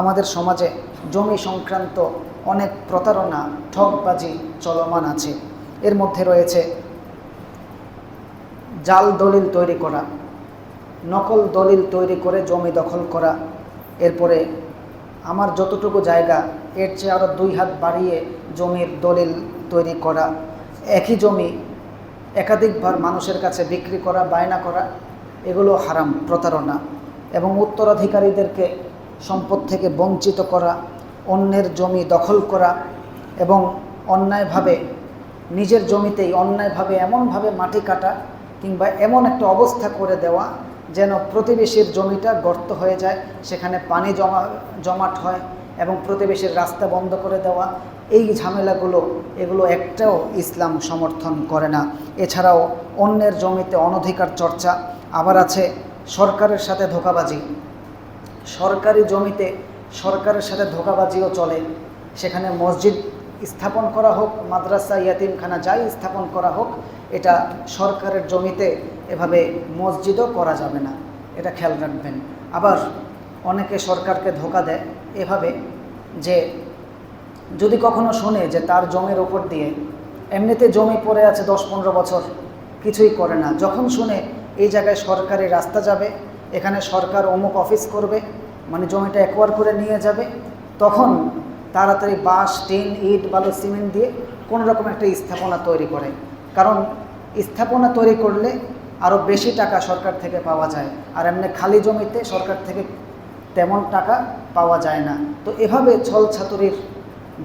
আমাদের সমাজে জমি সংক্রান্ত অনেক প্রতারণা, ঠকবাজি চলমান আছে। এর মধ্যে রয়েছে জাল দলিল তৈরি করা, নকল দলিল তৈরি করে জমি দখল করা, এরপরে আমার যতটুকু জায়গা এর চেয়ে আরও 2 হাত বাড়িয়ে জমির দলিল তৈরি করা, একই জমি একাধিকবার মানুষের কাছে বিক্রি করা, বায়না করা, এগুলো হারাম, প্রতারণা। এবং উত্তরাধিকারীদেরকে সম্পদ থেকে বঞ্চিত করা, অন্যের জমি দখল করা এবং অন্যায়ভাবে নিজের জমিতেই অন্যায়ভাবে এমনভাবে মাটি কাটা কিংবা এমন একটা অবস্থা করে দেওয়া যেন প্রতিবেশীর জমিটা গর্ত হয়ে যায়, সেখানে পানি জমাট হয় এবং প্রতিবেশীর রাস্তা বন্ধ করে দেওয়া, এই ঝামেলাগুলো এগুলো একটাও ইসলাম সমর্থন করে না। এছাড়াও অন্যের জমিতে অনধিকার চর্চা, আবার আছে সরকারের সাথে ধোঁকাবাজি। সরকারি জমিতে সরকারের সাথে ধোঁকাবাজিও চলে। সেখানে মসজিদ স্থাপন করা হোক, মাদ্রাসা, ইয়াতিমখানা যাই স্থাপন করা হোক, এটা সরকারের জমিতে এভাবে মসজিদও করা যাবে না, এটা খেয়াল রাখবেন। আবার অনেকে সরকারকে ধোঁকা দেয় এভাবে যে যদি কখনো শুনে যে তার জমির উপর দিয়ে এমনিতে জমি পড়ে আছে 10-15 বছর, কিছুই করে না, যখন শুনে এই জায়গায় সরকারি রাস্তা যাবে, এখানে সরকার অমুক অফিস করবে, মানে জমিটা অ্যাকোয়ার করে নিয়ে যাবে, তখন তাড়াতাড়ি বাঁশ, টিন, ইট, বালু, সিমেন্ট দিয়ে কোনো রকম একটা স্থাপনা তৈরি করে। কারণ স্থাপনা তৈরি করলে আরও বেশি টাকা সরকার থেকে পাওয়া যায়, আর এমনি খালি জমিতে সরকার থেকে তেমন টাকা পাওয়া যায় না। তো এভাবে ছল ছাতুরির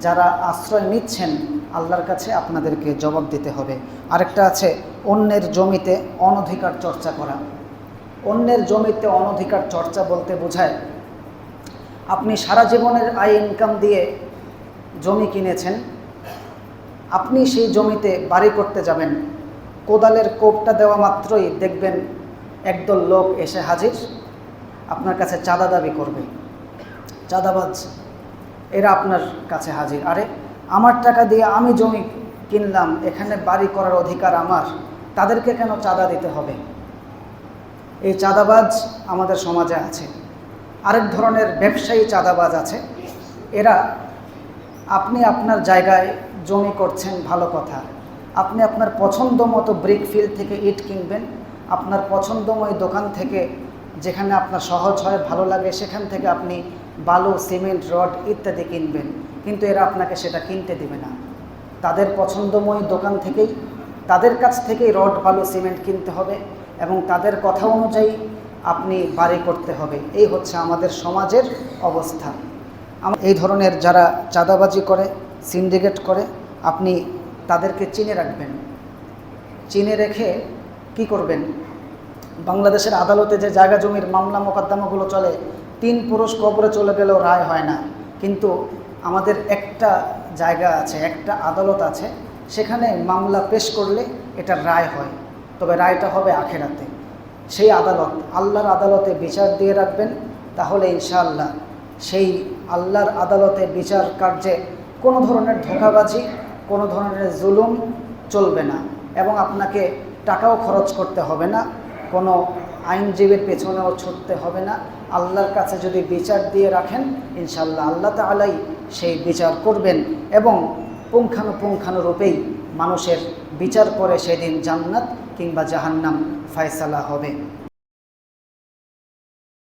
যারা আশ্রয় নিচ্ছেন, আল্লাহর কাছে আপনাদেরকে জবাব দিতে হবে। আরেকটা আছে অন্যের জমিতে অনধিকার চর্চা করা। অন্যের জমিতে অনধিকার চর্চা বলতে বোঝায় আপনি সারা জীবনের আয় ইনকাম দিয়ে জমি কিনেছেন, আপনি সেই জমিতে বাড়ি করতে যাবেন, কোদালের কোপটা দেওয়া মাত্রই দেখবেন একদল লোক এসে হাজির, আপনার কাছে চাঁদা দাবি করবে, চাঁদাবাজ, এরা আপনার কাছে হাজির। আরে আমার টাকা দিয়ে আমি জমি কিনলাম, এখানে বাড়ি করার অধিকার আমার, তাদেরকে কেন চাঁদা দিতে হবে? এই চাঁদাবাজ আমাদের সমাজে আছে। আরেক ধরনের ব্যবসায়ী চাঁদাবাজ আছে, এরা আপনি আপনার জায়গায় জমি করছেন, ভালো কথা, আপনি আপনার পছন্দ মতো ব্রিক ফিল থেকে ইট কিনবেন, আপনার পছন্দময় দোকান থেকে যেখানে আপনার সহজ হয়, ভালো লাগে, সেখান থেকে আপনি বালু, সিমেন্ট, রড ইত্যাদি কিনবেন, কিন্তু এরা আপনাকে সেটা কিনতে দেবে না। তাদের পছন্দময় দোকান থেকেই, তাদের কাছ থেকেই রড, বালু, সিমেন্ট কিনতে হবে এবং তাদের কথা অনুযায়ী আপনি বাড়ি করতে হবে। এই হচ্ছে আমাদের সমাজের অবস্থা। এই ধরনের যারা চাঁদাবাজি করে, সিন্ডিকেট করে, আপনি তাদেরকে চিনে রাখবেন। চিনে রেখে কি করবেন? বাংলাদেশের আদালতে যে জায়গা জমির মামলা মোকদ্দমাগুলো চলে, 3 পুরুষ কবরে চলে গেলেও রায় হয় না, কিন্তু আমাদের একটা জায়গা আছে, একটা আদালত আছে, সেখানে মামলা পেশ করলে এটার রায় হয়, তবে রায়টা হবে আখেরাতে। সেই আদালত, আল্লাহর আদালতে বিচার দিয়ে রাখবেন, তাহলে ইনশাআল্লাহ সেই আল্লাহর আদালতে বিচার কার্যে কোনো ধরনের ধোঁকাবাজি, কোনো ধরনের জুলুম চলবে না এবং আপনাকে টাকাও খরচ করতে হবে না, কোনো আইনজীবীর পেছনেও ছুটতে হবে না। আল্লাহর কাছে যদি বিচার দিয়ে রাখেন, ইনশাআল্লাহ আল্লাহ তাআলাই সেই বিচার করবেন এবং পুঙ্খানুপুঙ্খানুরূপেই মানুষের বিচার করে সেদিন জান্নাত কিংবা জাহান্নাম ফয়সালা হবে।